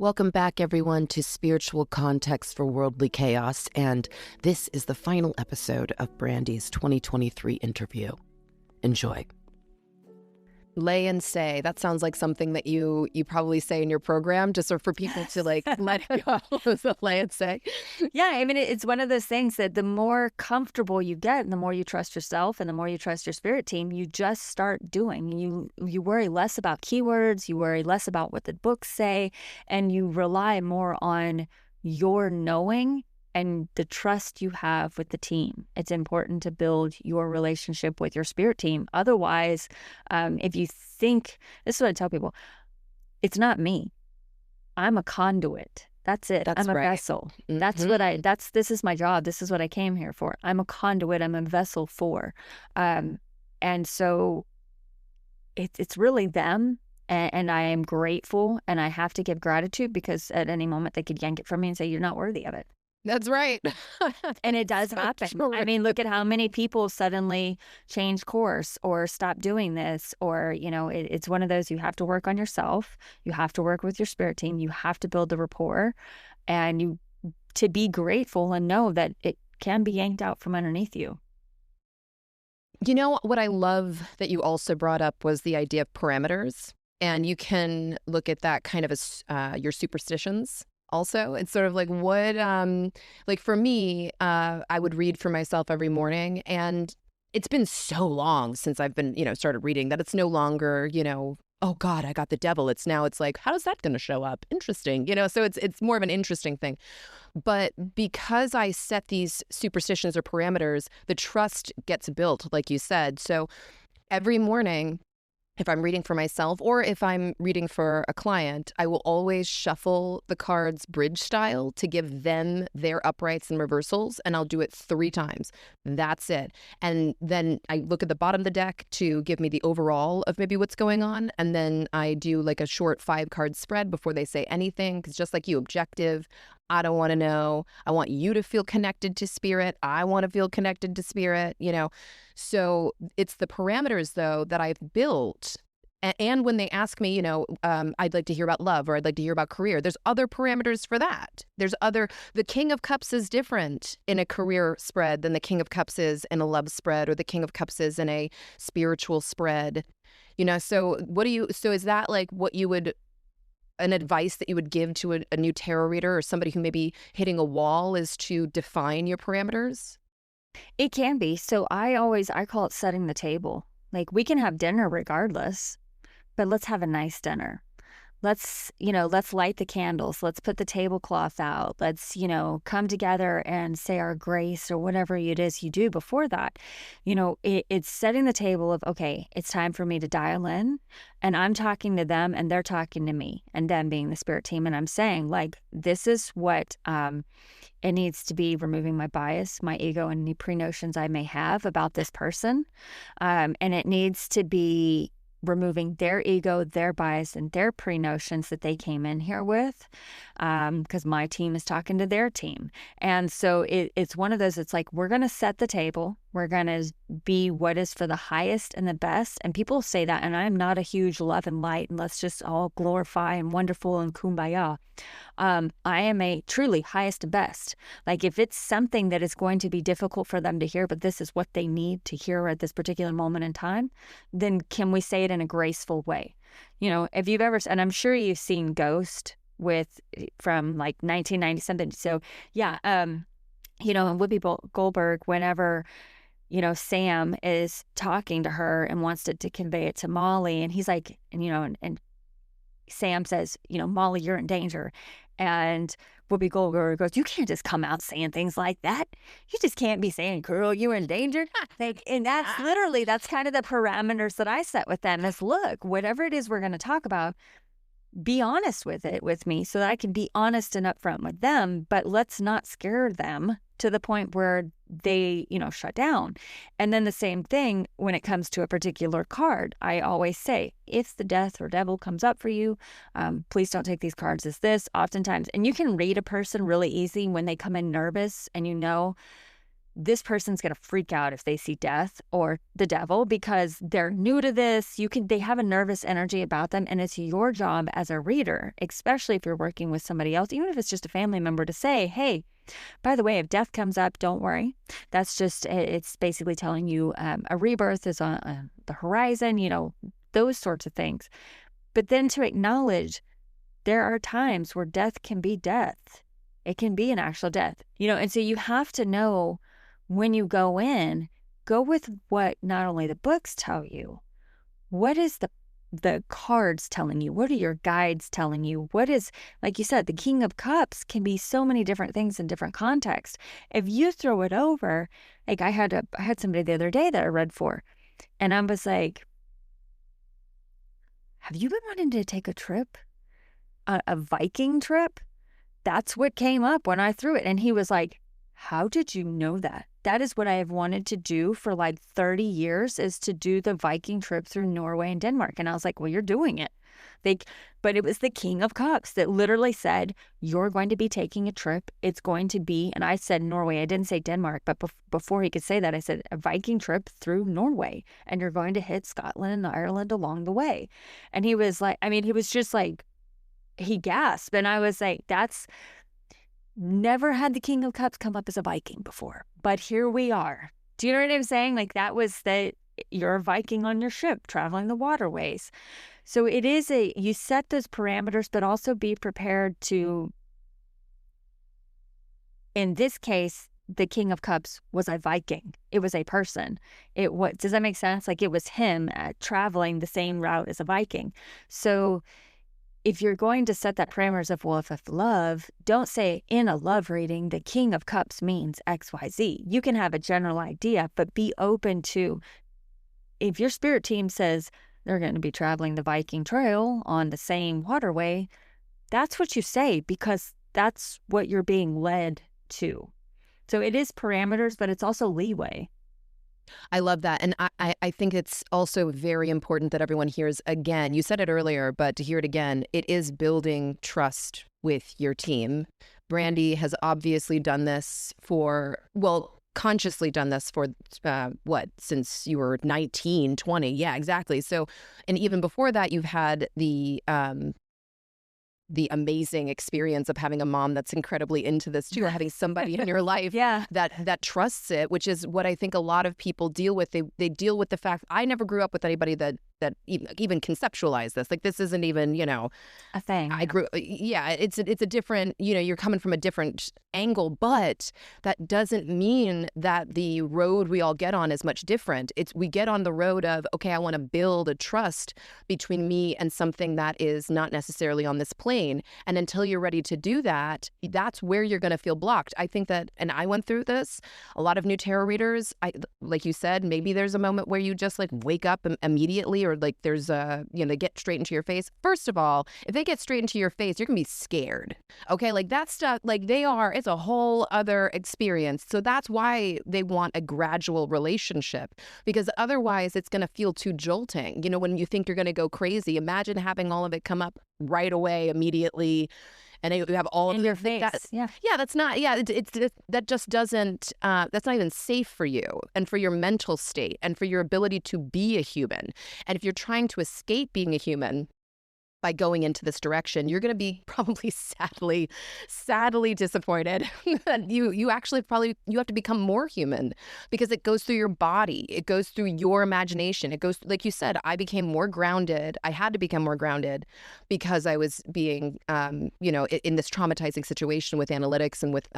Welcome back, everyone, to Spiritual Context for Worldly Chaos, and this is the final episode of Brandy's 2023 interview. Enjoy. Lay and say, that sounds like something that you probably say in your program, just for people to let it go. So lay and say. Yeah, I mean, it's one of those things that the more comfortable you get and the more you trust yourself and the more you trust your spirit team, you just start doing. You worry less about keywords, you worry less about what the books say, and you rely more on your knowing and the trust you have with the team. It's important to build your relationship with your spirit team. Otherwise, if you think, this is what I tell people, it's not me. I'm a conduit. That's it. That's I'm a right. vessel. This is my job. This is what I came here for. I'm a conduit. I'm a vessel for. And so it's really them. And I am grateful, and I have to give gratitude because at any moment they could yank it from me and say, you're not worthy of it. That's right. And it does happen. I mean, look at how many people suddenly change course or stop doing this, or, it's one of those, you have to work on yourself. You have to work with your spirit team. You have to build the rapport, and to be grateful and know that it can be yanked out from underneath you. You know, what I love that you also brought up was the idea of parameters, and you can look at that kind of as your superstitions. Also, it's sort of like what, like for me, I would read for myself every morning, and it's been so long since I've been, started reading that it's no longer, oh God, I got the devil. It's like, how's that going to show up? Interesting, so it's more of an interesting thing. But because I set these superstitions or parameters, the trust gets built, like you said. So every morning, if I'm reading for myself or if I'm reading for a client, I will always shuffle the cards bridge style to give them their uprights and reversals, and I'll do it 3 times. That's it. And then I look at the bottom of the deck to give me the overall of maybe what's going on, and then I do like a short 5-card spread before they say anything, because just like you, objective, I don't want to know. I want you to feel connected to spirit. I want to feel connected to spirit, So it's the parameters, though, that I've built. And when they ask me, I'd like to hear about love or I'd like to hear about career, there's other parameters for that. The King of Cups is different in a career spread than the King of Cups is in a love spread, or the King of Cups is in a spiritual spread. So is that like an advice that you would give to a new tarot reader or somebody who may be hitting a wall, is to define your parameters? It can be. So I call it setting the table. Like, we can have dinner regardless, but let's have a nice dinner. Let's light the candles. Let's put the tablecloth out. Let's, come together and say our grace or whatever it is you do before that. It's setting the table of, okay, it's time for me to dial in, and I'm talking to them and they're talking to me, and them being the spirit team. And I'm saying, like, this is what, it needs to be removing my bias, my ego, and any pre-notions I may have about this person. And it needs to be removing their ego, their bias, and their pre-notions that they came in here with, because my team is talking to their team. And so it's one of those, it's like, we're going to set the table. We're going to be what is for the highest and the best. And people say that, and I'm not a huge love and light, and let's just all glorify and wonderful and kumbaya. I am a truly highest and best. Like, if it's something that is going to be difficult for them to hear, but this is what they need to hear at this particular moment in time, then can we say it in a graceful way? If you've ever, and I'm sure you've seen Ghost from like 1990 something. So yeah, and Whoopi Goldberg, whenever, Sam is talking to her and wants to convey it to Molly, and he's like, and Sam says, Molly, you're in danger. And Whoopi Goldberg goes, you can't just come out saying things like that. You just can't be saying, girl, you're in danger. And that's kind of the parameters that I set with them is, look, whatever it is we're going to talk about, be honest with it with me so that I can be honest and upfront with them, but let's not scare them to the point where they, shut down. And then the same thing when it comes to a particular card. I always say, if the death or devil comes up for you, please don't take these cards as this. Oftentimes, and you can read a person really easy when they come in nervous, and this person's going to freak out if they see death or the devil because they're new to this. They have a nervous energy about them. And it's your job as a reader, especially if you're working with somebody else, even if it's just a family member, to say, hey, by the way, if death comes up, don't worry. That's just, it's basically telling you a rebirth is on the horizon, those sorts of things. But then to acknowledge there are times where death can be death. It can be an actual death, and so you have to know when you go with what not only the books tell you, what is the cards telling you? What are your guides telling you? What is, like you said, the King of Cups can be so many different things in different contexts. If you throw it over, like I had somebody the other day that I read for, and I was like, have you been wanting to take a trip? A Viking trip? That's what came up when I threw it. And he was like, how did you know that? That is what I have wanted to do for like 30 years, is to do the Viking trip through Norway and Denmark. And I was like, well, you're doing it. But it was the King of Cups that literally said, you're going to be taking a trip. It's going to be, and I said Norway. I didn't say Denmark, but before he could say that, I said a Viking trip through Norway. And you're going to hit Scotland and Ireland along the way. And he was like, he was just like, he gasped. And I was like, that's never had the King of Cups come up as a Viking before, but here we are. Do you know what I'm saying? Like that was you're a Viking on your ship traveling the waterways. So it is you set those parameters, but also be prepared to, in this case, the King of Cups was a Viking. It was a person. Does that make sense? Like it was him traveling the same route as a Viking. So if you're going to set that parameters of, well, if love, don't say in a love reading, the King of Cups means XYZ. You can have a general idea, but be open to, if your spirit team says they're going to be traveling the Viking Trail on the same waterway, that's what you say, because that's what you're being led to. So it is parameters, but it's also leeway. I love that. And I think it's also very important that everyone hears again. You said it earlier, but to hear it again, it is building trust with your team. Brandy has obviously done this consciously done this for since you were 19, 20. Yeah, exactly. So, and even before that, you've had the amazing experience of having a mom that's incredibly into this too, or having somebody in your life that trusts it, which is what I think a lot of people deal with. They deal with the fact, I never grew up with anybody that even conceptualized this. Like this isn't even, a thing. I grew, it's a different, you're coming from a different angle, but that doesn't mean that the road we all get on is much different. We get on the road of, okay, I want to build a trust between me and something that is not necessarily on this plane. And until you're ready to do that, that's where you're going to feel blocked. I think that, and I went through this, a lot of new tarot readers, like you said, maybe there's a moment where you just like wake up immediately, or like there's they get straight into your face. First of all, if they get straight into your face, you're gonna be scared. Okay, like that stuff, like it's a whole other experience. So that's why they want a gradual relationship, because otherwise it's gonna feel too jolting. When you think you're gonna go crazy, imagine having all of it come up right away, immediately. And you have all in of your face. That's not. That just doesn't. That's not even safe for you and for your mental state and for your ability to be a human. And if you're trying to escape being a human by going into this direction, you're going to be probably sadly disappointed. you actually you have to become more human, because it goes through your body, it goes through your imagination, it goes, like you said, I became more grounded. I had to become more grounded because I was being, in this traumatizing situation with analytics and with,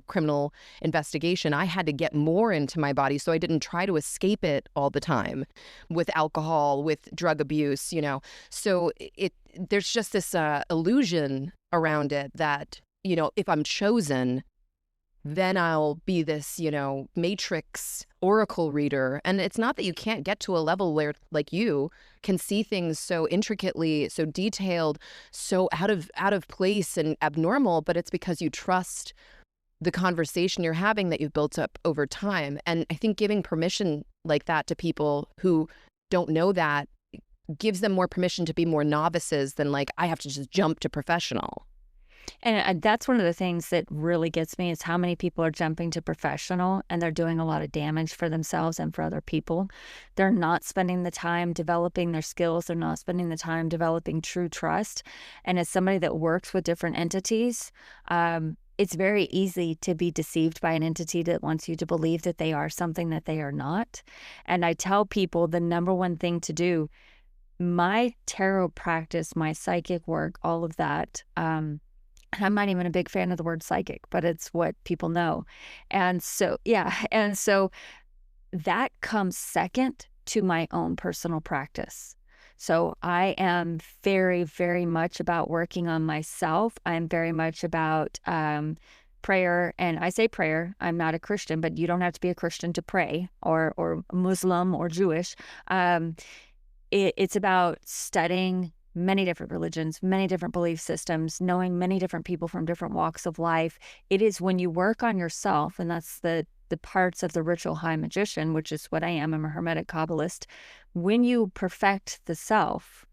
criminal investigation. I had to get more into my body, so I didn't try to escape it all the time with alcohol, with drug abuse, so there's just this illusion around it that, if I'm chosen, then I'll be this, matrix oracle reader. And it's not that you can't get to a level where, like, you can see things so intricately, so detailed, so out of place and abnormal, but it's because you trust the conversation you're having that you've built up over time. And I think giving permission like that to people who don't know that gives them more permission to be more novices than like, I have to just jump to professional. And that's one of the things that really gets me is how many people are jumping to professional and they're doing a lot of damage for themselves and for other people. They're not spending the time developing their skills. They're not spending the time developing true trust. And as somebody that works with different entities, it's very easy to be deceived by an entity that wants you to believe that they are something that they are not. And I tell people the number one thing to do, my tarot practice, my psychic work, all of that, I'm not even a big fan of the word psychic, but it's what people know. And so, yeah. And so that comes second to my own personal practice. So I am very, very much about working on myself. I'm very much about prayer. And I say prayer, I'm not a Christian, but you don't have to be a Christian to pray, or Muslim or Jewish. It's about studying many different religions, many different belief systems, knowing many different people from different walks of life. It is when you work on yourself, and that's the parts of the ritual high magician, which is what I am. I'm a Hermetic Kabbalist. When you perfect the self,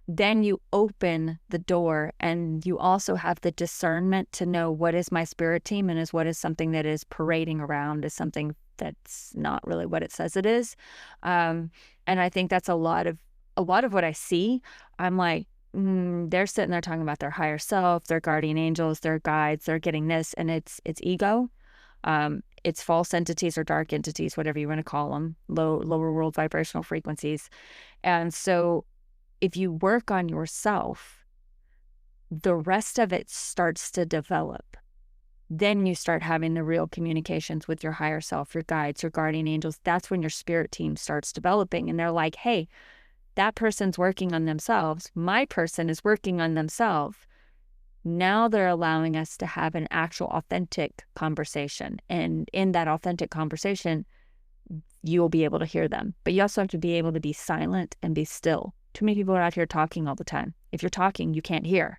then you open the door, and you also have the discernment to know what is my spirit team and what is something that is parading around as something that's not really what it says it is. And I think that's a lot of what I see. I'm like, they're sitting there talking about their higher self, their guardian angels, their guides, they're getting this, and it's ego. It's false entities or dark entities, whatever you want to call them, lower world vibrational frequencies. And so if you work on yourself, the rest of it starts to develop. Then you start having the real communications with your higher self, your guides, your guardian angels. That's when your spirit team starts developing. And they're like, hey, that person's working on themselves. My person is working on themselves. Now they're allowing us to have an actual authentic conversation. And in that authentic conversation, you'll be able to hear them. But you also have to be able to be silent and be still. Too many people are out here talking all the time. If you're talking, you can't hear.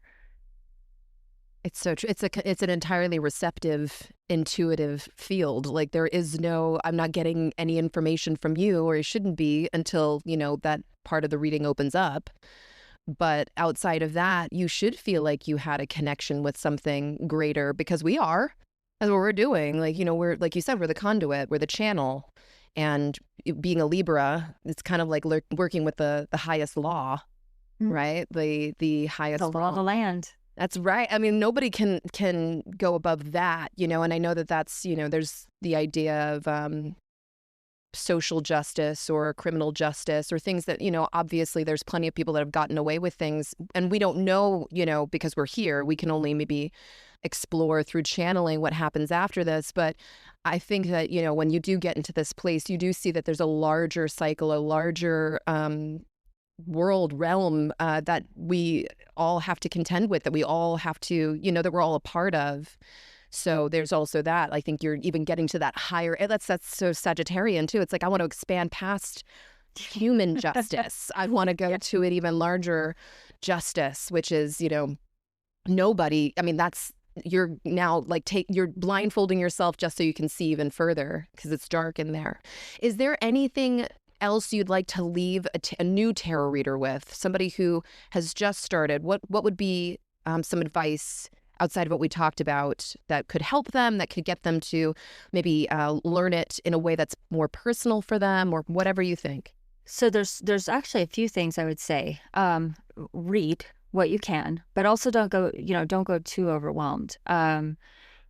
It's so true. It's an entirely receptive, intuitive field. Like there is no, I'm not getting any information from you, or it shouldn't be until, that part of the reading opens up. But outside of that, you should feel like you had a connection with something greater, because we are. That's what we're doing. Like, we're, like you said, we're the conduit, we're the channel. And being a Libra, it's kind of like working with the highest law, right? The highest law of the land. That's right. I mean, nobody can go above that, and I know that's, there's the idea of social justice or criminal justice or things that, obviously there's plenty of people that have gotten away with things, and we don't know, because we're here, we can only maybe explore through channeling what happens after this. But I think that, when you do get into this place, you do see that there's a larger cycle, a larger world realm that we all have to contend with, that we all have to, that we're all a part of. So there's also that. I think you're even getting to that higher, that's so Sagittarian too. It's like, I want to expand past human justice. I want to go to an even larger justice, which is, nobody, I mean, that's, you're now like you're blindfolding yourself just so you can see even further, because it's dark in there. Is there anything else you'd like to leave a new tarot reader with, somebody who has just started? What would be some advice outside of what we talked about that could help them, that could get them to maybe learn it in a way that's more personal for them, or whatever you think? So there's actually a few things I would say. Read what you can, but also don't go too overwhelmed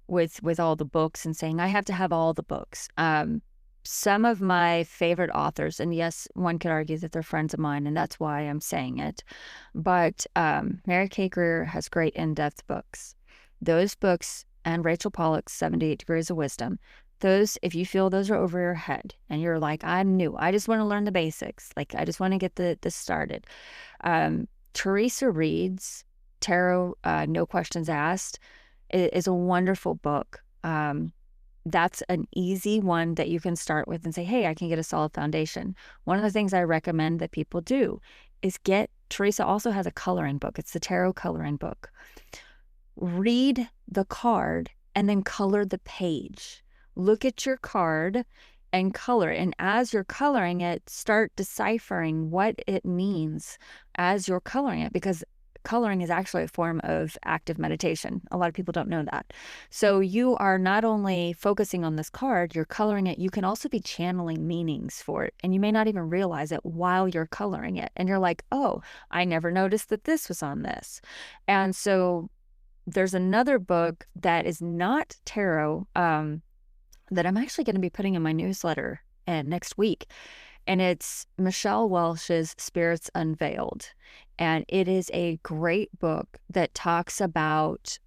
with all the books and saying, I have to have all the books. Some of my favorite authors, and yes, one could argue that they're friends of mine, and that's why I'm saying it, but Mary Kay Greer has great in-depth books. Those books, and Rachel Pollack's 78 Degrees of Wisdom, those, if you feel those are over your head and you're like, I'm new, I just want to learn the basics, like I just want to get this started. Teresa Reed's Tarot, No Questions Asked is a wonderful book. That's an easy one that you can start with and say, hey, I can get a solid foundation. One of the things I recommend that people do is Teresa also has a coloring book. It's the Tarot coloring book. Read the card and then color the page. Look at your card and color. And as you're coloring it, start deciphering what it means as you're coloring it, because coloring is actually a form of active meditation. A lot of people don't know that. So you are not only focusing on this card, you're coloring it, you can also be channeling meanings for it. And you may not even realize it while you're coloring it. And you're like, oh, I never noticed that this was on this. And so there's another book that is not tarot that I'm actually going to be putting in my newsletter next week. And it's Michelle Welsh's Spirits Unveiled. And it is a great book that talks about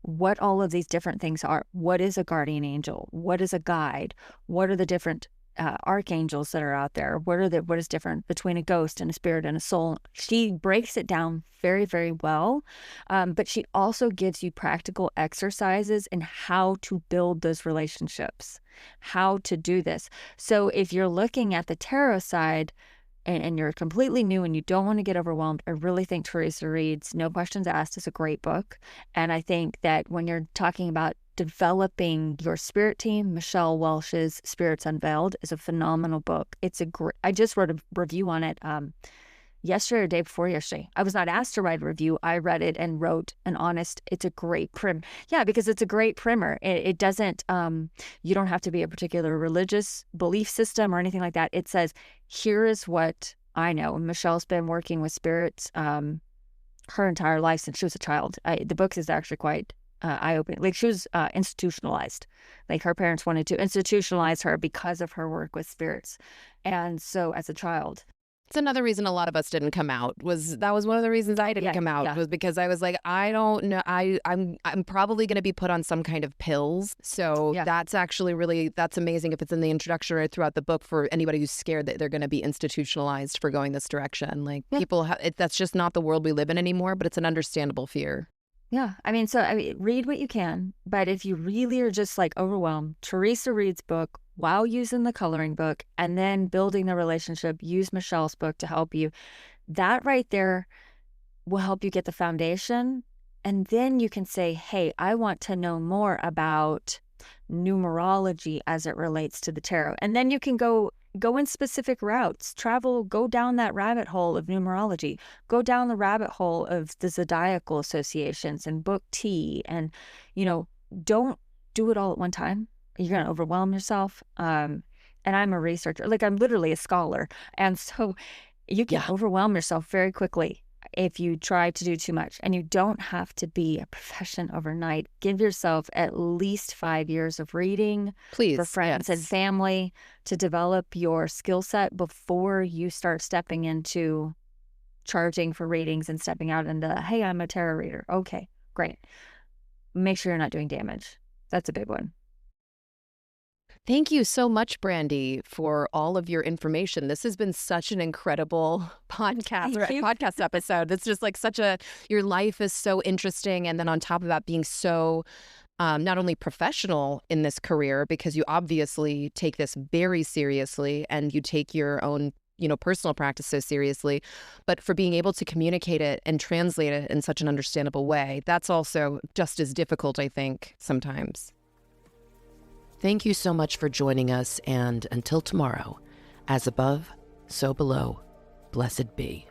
what all of these different things are. What is a guardian angel? What is a guide? What are the different archangels that are out there? What is different between a ghost and a spirit and a soul? She breaks it down very, very well. But she also gives you practical exercises in how to build those relationships, how to do this. So if you're looking at the tarot side and you're completely new and you don't want to get overwhelmed, I really think Teresa Reid's No Questions Asked is a great book. And I think that when you're talking about developing your spirit team, Michelle Welsh's Spirits Unveiled is a phenomenal book. It's a great, I just wrote a review on it yesterday or day before yesterday. I was not asked to write a review. I read it and wrote an honest, it's a great because it's a great primer. It doesn't, you don't have to be a particular religious belief system or anything like that. It says, here is what I know. Michelle's been working with spirits her entire life since she was a child. The book is actually quite eye-opening. Like, she was institutionalized. Like, her parents wanted to institutionalize her because of her work with spirits. And so as a child, it's another reason a lot of us didn't come out. That was one of the reasons I didn't come out, was because I was like, I don't know. I'm probably going to be put on some kind of pills. So that's actually that's amazing if it's in the introduction or throughout the book for anybody who's scared that they're going to be institutionalized for going this direction. Like, people, that's just not the world we live in anymore, but it's an understandable fear. Yeah. I mean, read what you can, but if you really are just like overwhelmed, Teresa Reid's book while using the coloring book and then building the relationship, use Michelle's book to help you. That right there will help you get the foundation. And then you can say, hey, I want to know more about numerology as it relates to the tarot. And then you can go in specific routes, go down that rabbit hole of numerology, go down the rabbit hole of the zodiacal associations and book T, and, don't do it all at one time. You're going to overwhelm yourself. And I'm a researcher, like, I'm literally a scholar. And so you can overwhelm yourself very quickly if you try to do too much. And you don't have to be a profession overnight. Give yourself at least 5 years of reading, please, for friends and family, to develop your skill set before you start stepping into charging for readings and stepping out into, hey, I'm a tarot reader. Okay, great. Make sure you're not doing damage. That's a big one. Thank you so much, Brandy, for all of your information. This has been such an incredible podcast episode. It's just like your life is so interesting. And then on top of that, being so not only professional in this career, because you obviously take this very seriously and you take your own personal practice so seriously, but for being able to communicate it and translate it in such an understandable way, that's also just as difficult, I think, sometimes. Thank you so much for joining us, and until tomorrow, as above, so below, blessed be.